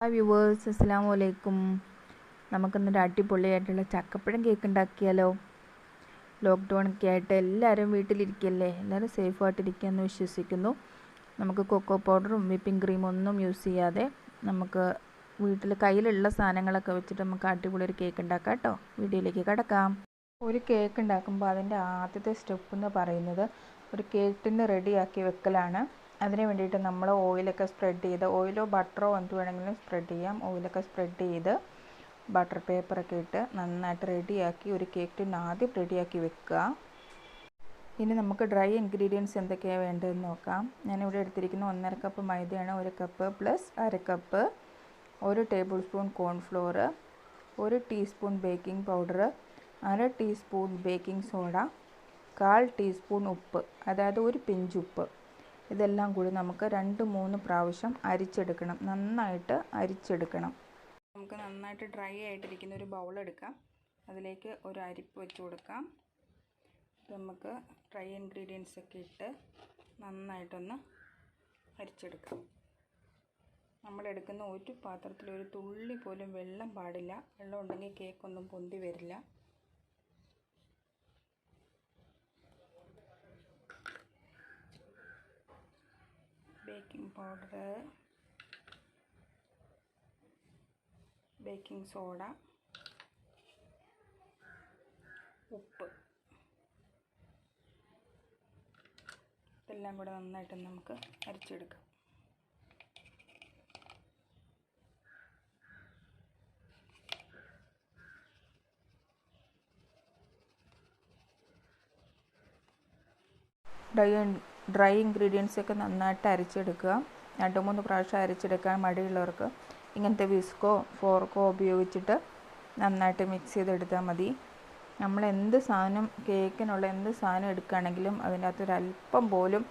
Hi viewers, അസ്സലാമു അലൈക്കും. നമുക്കിന്നൊരു അടിപൊളിയായിട്ടുള്ള ചക്കപ്പഴം കേക്ക് ഉണ്ടാക്കിയാലോ? ലോക്ക്ഡൗൺ ഒക്കെ ആയിട്ട് എല്ലാവരും വീട്ടിലിരിക്കല്ലേ, എല്ലാവരും സേഫായിട്ടിരിക്കുമെന്ന് വിശ്വസിക്കുന്നു. നമുക്ക് കൊക്കോ പൗഡറും വിപ്പിംഗ് ക്രീമും ഒന്നും യൂസ് ചെയ്യാതെ നമുക്ക് വീട്ടിൽ കയ്യിലുള്ള സാധനങ്ങളൊക്കെ വെച്ചിട്ട് നമുക്ക് അടിപൊളി ഒരു കേക്ക് ഉണ്ടാക്കാം കേട്ടോ. വീഡിയോയിലേക്ക് കിടക്കാം. ഒരു കേക്ക് ഉണ്ടാക്കുമ്പോൾ അതിൻ്റെ ആദ്യത്തെ സ്റ്റെപ്പ് എന്ന് പറയുന്നത് ഒരു കേക്ക് ടിന്ന് റെഡിയാക്കി വെക്കലാണ്. അതിന് വേണ്ടിയിട്ട് നമ്മൾ ഓയിലൊക്കെ സ്പ്രെഡ് ചെയ്ത്, ഓയിലോ ബട്ടറോ എന്ത് വേണമെങ്കിലും സ്പ്രെഡ് ചെയ്യാം. ഓയിലൊക്കെ സ്പ്രെഡ് ചെയ്ത് ബട്ടർ പേപ്പറൊക്കെ ഇട്ട് നന്നായിട്ട് റെഡിയാക്കി ഒരു കേക്ക് ടിൻ ആദ്യം റെഡിയാക്കി വെക്കുക. ഇനി നമുക്ക് ഡ്രൈ ഇൻഗ്രീഡിയൻസ് എന്തൊക്കെയാണ് വേണ്ടതെന്ന് നോക്കാം. ഞാനിവിടെ എടുത്തിരിക്കുന്ന 1.5 കപ്പ് മൈദയാണ്. 1 cup plus 1/2 cup, 1 table spoon cornflour, 1 teaspoon baking powder, 1/2 teaspoon baking soda, 1/4 teaspoon ഉപ്പ്, അതായത് ഒരു പിഞ്ച് ഉപ്പ്. ഇതെല്ലാം കൂടി നമുക്ക് 2-3 പ്രാവശ്യം അരിച്ചെടുക്കണം. നന്നായിട്ട് അരിച്ചെടുക്കണം. നമുക്ക് നന്നായിട്ട് ഡ്രൈ ആയിട്ടിരിക്കുന്ന ഒരു ബൗൾ എടുക്കാം. അതിലേക്ക് ഒരു അരിപ്പ് വെച്ച് കൊടുക്കാം. നമുക്ക് ഡ്രൈ ഇൻഗ്രീഡിയൻസ് ഒക്കെ ഇട്ട് നന്നായിട്ടൊന്ന് അരിച്ചെടുക്കാം. നമ്മളെടുക്കുന്ന ഒരു പാത്രത്തിൽ ഒരു തുള്ളി പോലും വെള്ളം പാടില്ല. വെള്ളം ഉണ്ടെങ്കിൽ കേക്കൊന്നും പൊന്തി വരില്ല. ബേക്കിംഗ് പൗഡർ, ബേക്കിംഗ് സോഡ, ഉപ്പ്, ഇതെല്ലാം കൂടെ നന്നായിട്ട് നമുക്ക് അരിച്ചെടുക്കാം. ഡ്രൈ ഇൻഗ്രീഡിയൻസ് ഒക്കെ നന്നായിട്ട് അരിച്ചെടുക്കുക. 2-3 പ്രാവശ്യം അരിച്ചെടുക്കാൻ മടിയുള്ളവർക്ക് ഇങ്ങനത്തെ വിസ്കോ ഫോർക്കോ ഉപയോഗിച്ചിട്ട് നന്നായിട്ട് മിക്സ് ചെയ്തെടുത്താൽ മതി. നമ്മൾ എന്ത് സാധനം, കേക്കിനുള്ള എന്ത് സാധനം എടുക്കുകയാണെങ്കിലും അതിൻ്റെ അകത്തൊരല്പം പോലും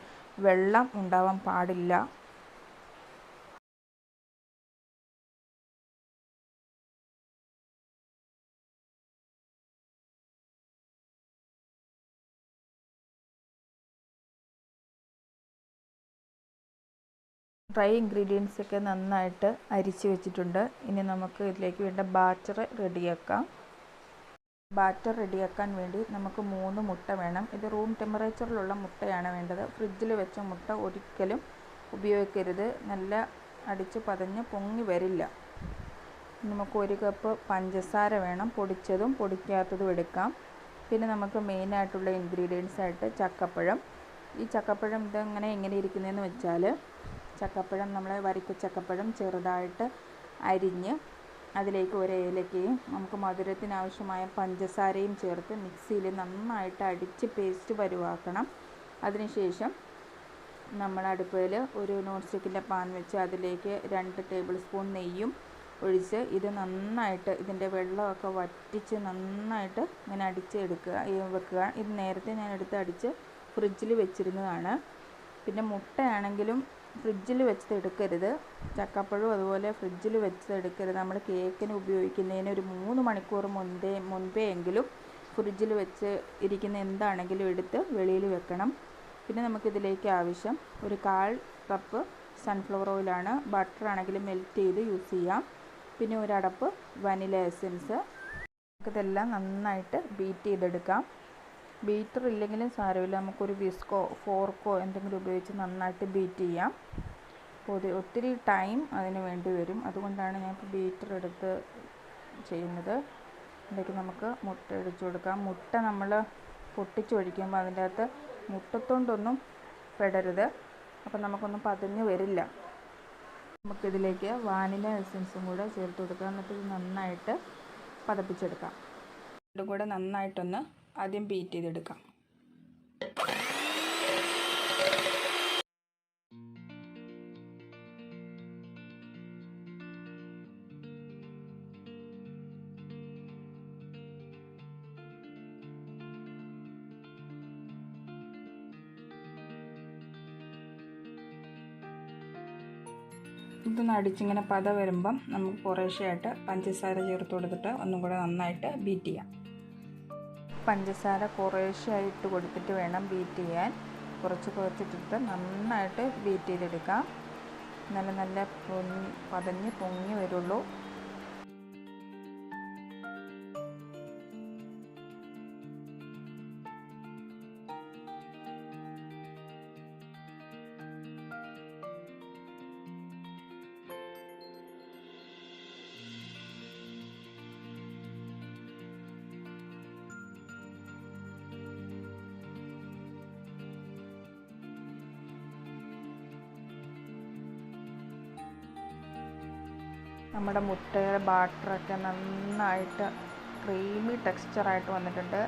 വെള്ളം ഉണ്ടാവാൻ പാടില്ല. ഡ്രൈ ഇൻഗ്രീഡിയൻസ് ഒക്കെ നന്നായിട്ട് അരിച്ച് വെച്ചിട്ടുണ്ട്. ഇനി നമുക്ക് ഇതിലേക്ക് വേണ്ട ബാറ്റർ റെഡിയാക്കാം. ബാറ്റർ റെഡിയാക്കാൻ വേണ്ടി നമുക്ക് 3 മുട്ട വേണം. ഇത് റൂം ടെമ്പറേച്ചറിലുള്ള മുട്ടയാണ് വേണ്ടത്. ഫ്രിഡ്ജിൽ വെച്ച മുട്ട ഒരിക്കലും ഉപയോഗിക്കരുത്. നല്ല അടിച്ച് പതഞ്ഞ് പൊങ്ങി വരില്ല. നമുക്ക് 1 കപ്പ് പഞ്ചസാര വേണം. പൊടിച്ചതും പൊടിക്കാത്തതും എടുക്കാം. പിന്നെ നമുക്ക് മെയിനായിട്ടുള്ള ഇൻഗ്രീഡിയൻസ് ആയിട്ട് ചക്കപ്പഴം. ഈ ചക്കപ്പഴം ഇതെങ്ങനെ ഇരിക്കുന്നതെന്ന് വെച്ചാൽ, ചക്കപ്പഴം നമ്മൾ വരിക്ക ചക്കപ്പഴം ചെറുതായിട്ട് അരിഞ്ഞ് അതിലേക്ക് 1 ഏലക്കയും നമുക്ക് മധുരത്തിനാവശ്യമായ പഞ്ചസാരയും ചേർത്ത് മിക്സിയിൽ നന്നായിട്ട് അടിച്ച് പേസ്റ്റ് പരുവാക്കണം. അതിനുശേഷം നമ്മൾ അടുപ്പിൽ ഒരു നോൺ സ്റ്റിക്കിൻ്റെ പാൻ വെച്ച് അതിലേക്ക് 2 ടേബിൾ സ്പൂൺ നെയ്യും ഒഴിച്ച് ഇത് നന്നായിട്ട് ഇതിൻ്റെ വെള്ളമൊക്കെ വറ്റിച്ച് നന്നായിട്ട് ഇങ്ങനെ വെക്കുക. ഇത് നേരത്തെ ഞാൻ അടിച്ച് ഫ്രിഡ്ജിൽ വെച്ചിരുന്നതാണ്. പിന്നെ മുട്ടയാണെങ്കിലും ഫ്രിഡ്ജിൽ വെച്ചത് എടുക്കരുത്. ചക്കപ്പഴവും അതുപോലെ ഫ്രിഡ്ജിൽ വെച്ചത് എടുക്കരുത്. നമ്മൾ കേക്കിന് ഉപയോഗിക്കുന്നതിന് ഒരു 3 മണിക്കൂർ മുൻപേ എങ്കിലും ഫ്രിഡ്ജിൽ വെച്ച് ഇരിക്കുന്ന എന്താണെങ്കിലും എടുത്ത് വെളിയിൽ വെക്കണം. പിന്നെ നമുക്കിതിലേക്ക് ആവശ്യം ഒരു 1/4 കപ്പ് സൺഫ്ലവർ ഓയിലാണ്. ബട്ടർ ആണെങ്കിലും മെൽറ്റ് ചെയ്ത് യൂസ് ചെയ്യാം. പിന്നെ ഒരു അടപ്പ് വനില എസൻസ്. നമുക്കിതെല്ലാം നന്നായിട്ട് ബീറ്റ് ചെയ്തെടുക്കാം. ബീറ്റർ ഇല്ലെങ്കിലും സാരമില്ല, നമുക്കൊരു വിസ്കോ ഫോർക്കോ എന്തെങ്കിലും ഉപയോഗിച്ച് നന്നായിട്ട് ബീറ്റ് ചെയ്യാം. ഒത്തിരി ടൈം അതിന് വേണ്ടി വരും. അതുകൊണ്ടാണ് ഞാൻ ഇപ്പോൾ ബീറ്റർ എടുത്ത് ചെയ്യുന്നത്. ഇതിലേക്ക് നമുക്ക് മുട്ട ഒഴിച്ചു കൊടുക്കാം. മുട്ട നമ്മൾ പൊട്ടിച്ചൊഴിക്കുമ്പോൾ അതിൻ്റെ അകത്ത് മുട്ടത്തോണ്ടൊന്നും പെടരുത്. അപ്പം നമുക്കൊന്നും പതഞ്ഞ് വരില്ല. നമുക്കിതിലേക്ക് വാനില എസൻസും കൂടെ ചേർത്ത് കൊടുക്കാം. എന്നിട്ട് ഇത് നന്നായിട്ട് പതപ്പിച്ചെടുക്കാം. ഇതും കൂടെ നന്നായിട്ടൊന്ന് ആദ്യം ബീറ്റ് ചെയ്തെടുക്കാം. ഇതൊന്ന് അടിച്ചിങ്ങനെ പത വരുമ്പം നമുക്ക് കുറേശ്ശെയായിട്ട് പഞ്ചസാര ചേർത്ത് കൊടുത്തിട്ട് ഒന്നും കൂടെ നന്നായിട്ട് ബീറ്റ് ചെയ്യാം. പഞ്ചസാര കുറേശ്ശെയായിട്ട് കൊടുത്തിട്ട് വേണം ബീറ്റ് ചെയ്യാൻ. കുറച്ചിട്ടിട്ട് നന്നായിട്ട് ബീറ്റ് ചെയ്തെടുക്കാം. നല്ല പതഞ്ഞ് പൊങ്ങി വരുള്ളൂ. നമ്മുടെ മുട്ടയുടെ ബാറ്ററൊക്കെ നന്നായിട്ട് ക്രീമി ടെക്സ്ചറായിട്ട് വന്നിട്ടുണ്ട്.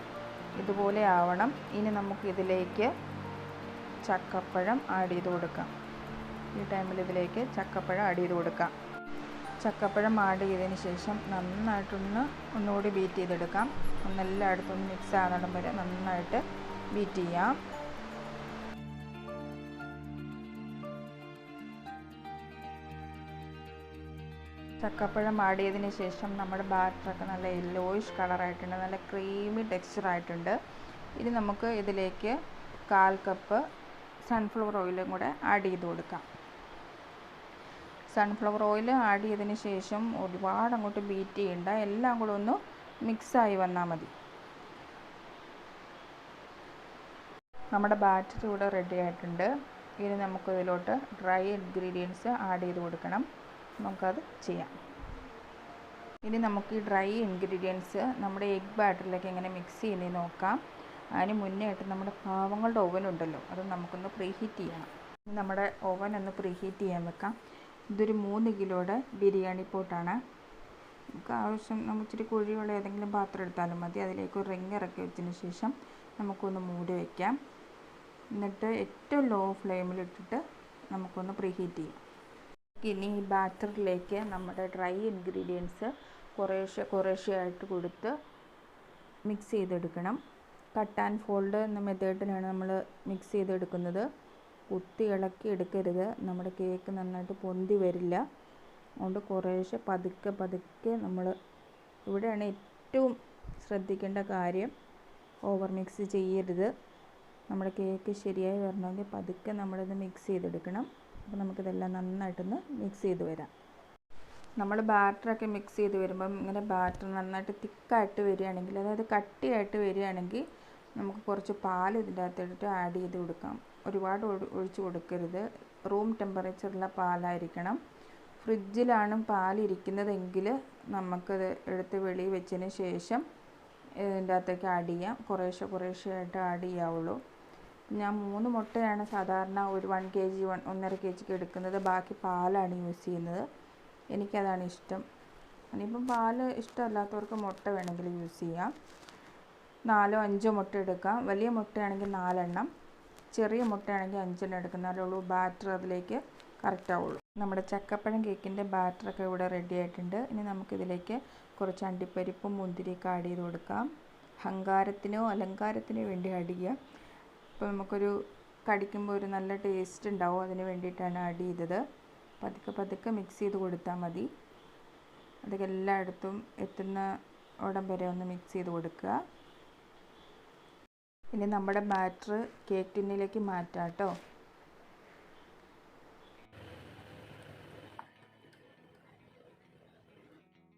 ഇതുപോലെ ആവണം. ഇനി നമുക്ക് ഇതിലേക്ക് ചക്കപ്പഴം ആഡ് ചെയ്ത് കൊടുക്കാം. ഈ ടൈമിൽ ഇതിലേക്ക് ചക്കപ്പഴം ആഡ് ചെയ്ത് കൊടുക്കാം. ചക്കപ്പഴം ആഡ് ചെയ്തതിന് ശേഷം ഒന്നുകൂടി ബീറ്റ് ചെയ്തെടുക്കാം. എല്ലായിടത്തും മിക്സ് ആകുന്നിടം വരെ നന്നായിട്ട് ബീറ്റ് ചെയ്യാം. ചക്കപ്പഴം ആഡ് ചെയ്തതിന് ശേഷം നമ്മുടെ ബാറ്ററൊക്കെ നല്ല യെല്ലോയിഷ് കളറായിട്ടുണ്ട്, നല്ല ക്രീമി ടെക്സ്ചറായിട്ടുണ്ട്. ഇനി നമുക്ക് ഇതിലേക്ക് 1/4 കപ്പ് സൺഫ്ലവർ ഓയിലും കൂടെ ആഡ് ചെയ്ത് കൊടുക്കാം. സൺഫ്ലവർ ഓയിൽ ആഡ് ചെയ്തതിന് ശേഷം ഒരുപാട് അങ്ങോട്ട് ബീറ്റ് ചെയ്യണ്ട, എല്ലാം കൂടെ ഒന്ന് മിക്സായി വന്നാൽ മതി. നമ്മുടെ ബാറ്റർ ഇവിടെ റെഡി ആയിട്ടുണ്ട്. ഇനി നമുക്കിതിലോട്ട് ഡ്രൈ ഇൻഗ്രീഡിയൻസ് ആഡ് ചെയ്ത് കൊടുക്കണം. നമുക്കത് ചെയ്യാം. ഇനി നമുക്ക് ഈ ഡ്രൈ ഇൻഗ്രീഡിയൻസ് നമ്മുടെ എഗ് ബാറ്ററിലേക്ക് എങ്ങനെ മിക്സ് ചെയ്യുന്നത് നോക്കാം. അതിന് മുന്നേ ആയിട്ട് നമ്മുടെ പാവങ്ങളുടെ ഓവൻ ഉണ്ടല്ലോ, അത് നമുക്കൊന്ന് പ്രീഹീറ്റ് ചെയ്യണം. നമ്മുടെ ഓവൻ ഒന്ന് പ്രീഹീറ്റ് ചെയ്യാൻ വെക്കാം. ഇതൊരു 3 കിലോയുടെ ബിരിയാണി പോട്ടാണ്. നമുക്ക് ആവശ്യം ഇച്ചിരി കുഴിയുള്ള ഏതെങ്കിലും പാത്രം എടുത്താലും മതി. അതിലേക്ക് ഒരു റിങ് ഇറക്കി വെച്ചതിന് ശേഷം നമുക്കൊന്ന് മൂടി വയ്ക്കാം. എന്നിട്ട് ഏറ്റവും ലോ ഫ്ലെയിമിലിട്ടിട്ട് നമുക്കൊന്ന് പ്രീഹീറ്റ് ചെയ്യാം. ഇനി ഈ ബാറ്ററിലേക്ക് നമ്മുടെ ഡ്രൈ ഇൻഗ്രീഡിയൻസ് കുറേശ്ശെ ആയിട്ട് കൊടുത്ത് മിക്സ് ചെയ്തെടുക്കണം. കട്ട് ആൻഡ് ഫോൾഡ് എന്ന മെത്തേഡിലാണ് നമ്മൾ മിക്സ് ചെയ്തെടുക്കുന്നത്. കുത്തി ഇളക്കി എടുക്കരുത്, നമ്മുടെ കേക്ക് നന്നായിട്ട് പൊന്തി വരില്ല. അതുകൊണ്ട് കുറേശ്ശെ പതുക്കെ നമ്മൾ ഇവിടെയാണ് ഏറ്റവും ശ്രദ്ധിക്കേണ്ട കാര്യം. ഓവർ മിക്സ് ചെയ്യരുത്. നമ്മുടെ കേക്ക് ശരിയായി വരണമെങ്കിൽ പതുക്കെ നമ്മളിത് മിക്സ് ചെയ്തെടുക്കണം. അപ്പോൾ നമുക്കിതെല്ലാം നന്നായിട്ടൊന്ന് മിക്സ് ചെയ്ത് വരാം. നമ്മൾ ബാറ്ററൊക്കെ മിക്സ് ചെയ്ത് വരുമ്പം ഇങ്ങനെ ബാറ്റർ നന്നായിട്ട് തിക്കായിട്ട് വരികയാണെങ്കിൽ, അതായത് കട്ടിയായിട്ട് വരികയാണെങ്കിൽ നമുക്ക് കുറച്ച് പാൽ ഇതിൻ്റെ അകത്തിട്ട് ആഡ് ചെയ്ത് കൊടുക്കാം. ഒരുപാട് ഒഴിച്ച് കൊടുക്കരുത്. റൂം ടെമ്പറേച്ചറുള്ള പാലായിരിക്കണം. ഫ്രിഡ്ജിലാണ് പാലിരിക്കുന്നതെങ്കിൽ നമുക്കത് എടുത്ത് വെളിയിൽ വെച്ചതിന് ശേഷം ഇതിൻ്റെ അകത്തേക്ക് ആഡ് ചെയ്യാം. കുറേശ്ശെ ആയിട്ട് ആഡ് ചെയ്യാവുള്ളൂ. ഞാൻ 3 മുട്ടയാണ് സാധാരണ ഒരു 1 kg 1.5 kg എടുക്കുന്നത്. ബാക്കി പാലാണ് യൂസ് ചെയ്യുന്നത്. എനിക്കതാണ് ഇഷ്ടം. ഇനിയിപ്പം പാൽ ഇഷ്ടമല്ലാത്തവർക്ക് മുട്ട വേണമെങ്കിൽ യൂസ് ചെയ്യാം. 4-5 മുട്ട എടുക്കാം. വലിയ മുട്ടയാണെങ്കിൽ 4 എണ്ണം, ചെറിയ മുട്ടയാണെങ്കിൽ 5 എണ്ണം എടുക്കുന്നാലേ ഉള്ളൂ ബാറ്റർ അതിലേക്ക് കറക്റ്റ് ആവുള്ളൂ. നമ്മുടെ ചക്കപ്പഴം കേക്കിൻ്റെ ബാറ്ററൊക്കെ ഇവിടെ റെഡി ആയിട്ടുണ്ട്. ഇനി നമുക്കിതിലേക്ക് കുറച്ച് അണ്ടിപ്പരിപ്പും മുന്തിരിയൊക്കെ ആഡ് ചെയ്ത് കൊടുക്കാം. അലങ്കാരത്തിനോ വേണ്ടി ആഡ് ചെയ്യാം. അപ്പോൾ നമുക്കൊരു കടിക്കുമ്പോൾ ഒരു നല്ല ടേസ്റ്റ് ഉണ്ടാവും. അതിന് വേണ്ടിയിട്ടാണ് ആഡ് ചെയ്തത്. പതുക്കെ മിക്സ് ചെയ്ത് കൊടുത്താൽ മതി. അതൊക്കെ എല്ലായിടത്തും എത്തുന്ന ഇടം വരെ ഒന്ന് മിക്സ് ചെയ്ത് കൊടുക്കുക. ഇനി നമ്മുടെ ബാറ്റർ കേക്ക് ടിന്നിലേക്ക് മാറ്റാം കേട്ടോ.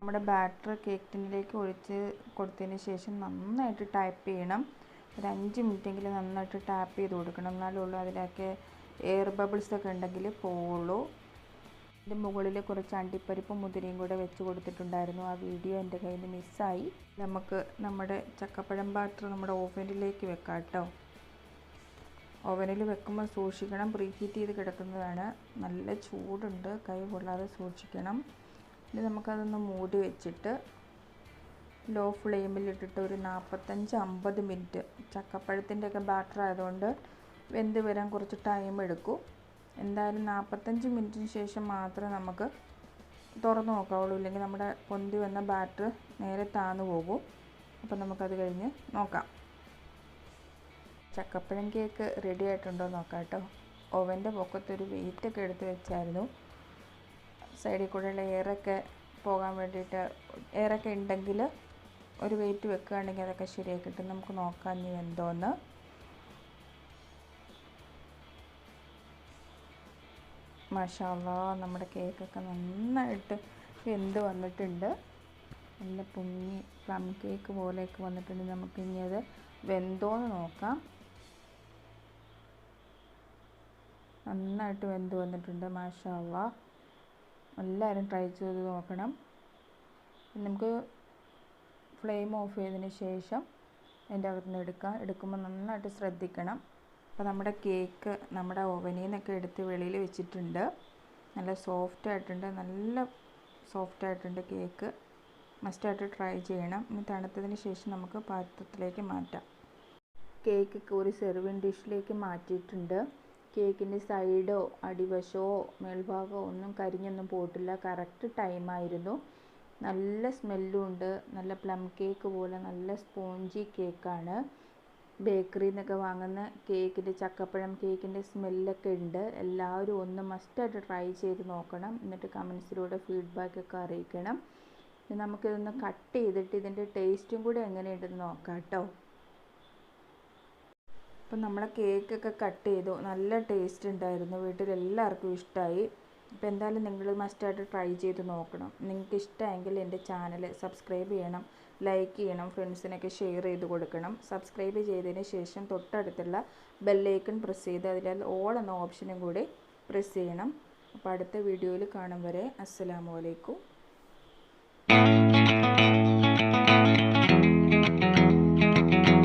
നമ്മുടെ ബാറ്റർ കേക്ക് ടിന്നിലേക്ക് ഒഴിച്ച് കൊടുത്തതിന് ശേഷം നന്നായിട്ട് ടാപ്പ് ചെയ്യണം. ഒരു 5 മിനിറ്റെങ്കിലും നന്നായിട്ട് ടാപ്പ് ചെയ്ത് കൊടുക്കണം. എന്നാലേ ഉള്ളൂ അതിലൊക്കെ എയർ ബബിൾസൊക്കെ ഉണ്ടെങ്കിൽ പോവുള്ളൂ. ഇതിൻ്റെ മുകളിൽ കുറച്ച് അണ്ടിപ്പരിപ്പും മുന്തിരിയും കൂടെ വെച്ച് കൊടുത്തിട്ടുണ്ടായിരുന്നു. ആ വീഡിയോ എൻ്റെ കയ്യിൽ നിന്ന് മിസ്സായി. നമുക്ക് നമ്മുടെ ചക്കപ്പഴം ബാറ്റർ നമ്മുടെ ഓവനിലേക്ക് വെക്കാം കേട്ടോ. ഓവനിൽ വെക്കുമ്പോൾ സൂക്ഷിക്കണം, പ്രീഹീറ്റ് ചെയ്ത് കിടക്കുന്നതാണ്. നല്ല ചൂടുണ്ട്, കൈ കൊള്ളാതെ സൂക്ഷിക്കണം. ഇനി നമുക്കതൊന്ന് മൂടി വെച്ചിട്ട് ലോ ഫ്ലെയിമിലിട്ടിട്ട് ഒരു 45-50 മിനിറ്റ്. ചക്കപ്പഴത്തിൻ്റെയൊക്കെ ബാറ്റർ ആയതുകൊണ്ട് വെന്ത് വരാൻ കുറച്ച് ടൈം എടുക്കും. എന്തായാലും 45 മിനിറ്റിന് ശേഷം മാത്രമേ നമുക്ക് തുറന്ന് നോക്കാവുള്ളൂ. ഇല്ലെങ്കിൽ നമ്മുടെ പൊന്തി വന്ന ബാറ്റർ നേരെ താന്നു പോകും. അപ്പോൾ നമുക്കത് കഴിഞ്ഞ് നോക്കാം. ചക്കപ്പഴം കേക്ക് റെഡി ആയിട്ടുണ്ടോ നോക്കാം കേട്ടോ. ഓവൻ്റെ പൊക്കത്തൊരു വെയിറ്റൊക്കെ എടുത്ത് വെച്ചായിരുന്നു. സൈഡിൽ കൂടെയുള്ള എയറൊക്കെ പോകാൻ വേണ്ടിയിട്ട്, എയറൊക്കെ ഉണ്ടെങ്കിൽ ഒരു വെയിറ്റ് വെക്കുകയാണെങ്കിൽ അതൊക്കെ ശരിയായി കിട്ടും. നമുക്ക് നോക്കാം ഇനി എന്തോന്ന്. മാഷാ അല്ലാഹ് നമ്മുടെ കേക്കൊക്കെ നന്നായിട്ട് വെന്ത് വന്നിട്ടുണ്ട്. നല്ല പൊങ്ങി പ്ലം കേക്ക് പോലെയൊക്കെ വന്നിട്ടുണ്ട്. നമുക്കിനി അത് വെന്തോന്ന് നോക്കാം. നന്നായിട്ട് വെന്ത് വന്നിട്ടുണ്ട്. മാഷാ അല്ലാഹ് എല്ലാവരും ട്രൈ ചെയ്ത് നോക്കണം. നമുക്ക് ഫ്ലെയിം ഓഫ് ചെയ്തതിന് ശേഷം അതിൻ്റെ അകത്തുനിന്ന് എടുക്കുമ്പോൾ നന്നായിട്ട് ശ്രദ്ധിക്കണം. അപ്പോൾ നമ്മുടെ കേക്ക് നമ്മുടെ ഓവനിൽ നിന്നൊക്കെ എടുത്ത് വെളിയിൽ വെച്ചിട്ടുണ്ട്. നല്ല സോഫ്റ്റായിട്ടുണ്ട് കേക്ക്. മസ്റ്റായിട്ട് ട്രൈ ചെയ്യണം. ഇനി തണുത്തതിന് ശേഷം നമുക്ക് പാത്രത്തിലേക്ക് മാറ്റാം. കേക്കൊക്കെ ഒരു സെർവിങ് ഡിഷിലേക്ക് മാറ്റിയിട്ടുണ്ട്. കേക്കിൻ്റെ സൈഡോ അടിവശമോ മേൽഭാഗമോ ഒന്നും കരിഞ്ഞൊന്നും പോയിട്ടില്ല. കറക്റ്റ് ടൈമായിരുന്നു. നല്ല സ്മെല്ലും ഉണ്ട്. നല്ല പ്ലം കേക്ക് പോലെ നല്ല സ്പോഞ്ചി കേക്കാണ്. ബേക്കറിയിൽ നിന്നൊക്കെ വാങ്ങുന്ന കേക്കിൻ്റെ ചക്കപ്പഴം കേക്കിൻ്റെ സ്മെല്ലൊക്കെ ഉണ്ട്. എല്ലാവരും ഒന്ന് മസ്റ്റായിട്ട് ട്രൈ ചെയ്ത് നോക്കണം. എന്നിട്ട് കമൻസിലൂടെ ഫീഡ്ബാക്കൊക്കെ അറിയിക്കണം. നമുക്കിതൊന്ന് കട്ട് ചെയ്തിട്ട് ഇതിൻ്റെ ടേസ്റ്റും കൂടെ എങ്ങനെയുണ്ടെന്ന് നോക്കാം കേട്ടോ. അപ്പം നമ്മളെ കേക്കൊക്കെ കട്ട് ചെയ്തു. നല്ല ടേസ്റ്റ് ഉണ്ടായിരുന്നു. വീട്ടിലെല്ലാവർക്കും ഇഷ്ടമായി. അപ്പോൾ എന്തായാലും നിങ്ങൾ മസ്റ്റായിട്ട് ട്രൈ ചെയ്ത് നോക്കണം. നിങ്ങൾക്ക് ഇഷ്ടമെങ്കിൽ എൻ്റെ ചാനൽ സബ്സ്ക്രൈബ് ചെയ്യണം, ലൈക്ക് ചെയ്യണം, ഫ്രണ്ട്സിനൊക്കെ ഷെയർ ചെയ്ത് കൊടുക്കണം. സബ്സ്ക്രൈബ് ചെയ്തതിന് ശേഷം തൊട്ടടുത്തുള്ള ബെല്ലൈക്കൺ പ്രസ് ചെയ്ത് അതിൽ ഓൾ എന്ന ഓപ്ഷനും കൂടി പ്രസ് ചെയ്യണം. അപ്പോൾ അടുത്ത വീഡിയോയിൽ കാണും വരെ അസ്സലാമു അലൈക്കും.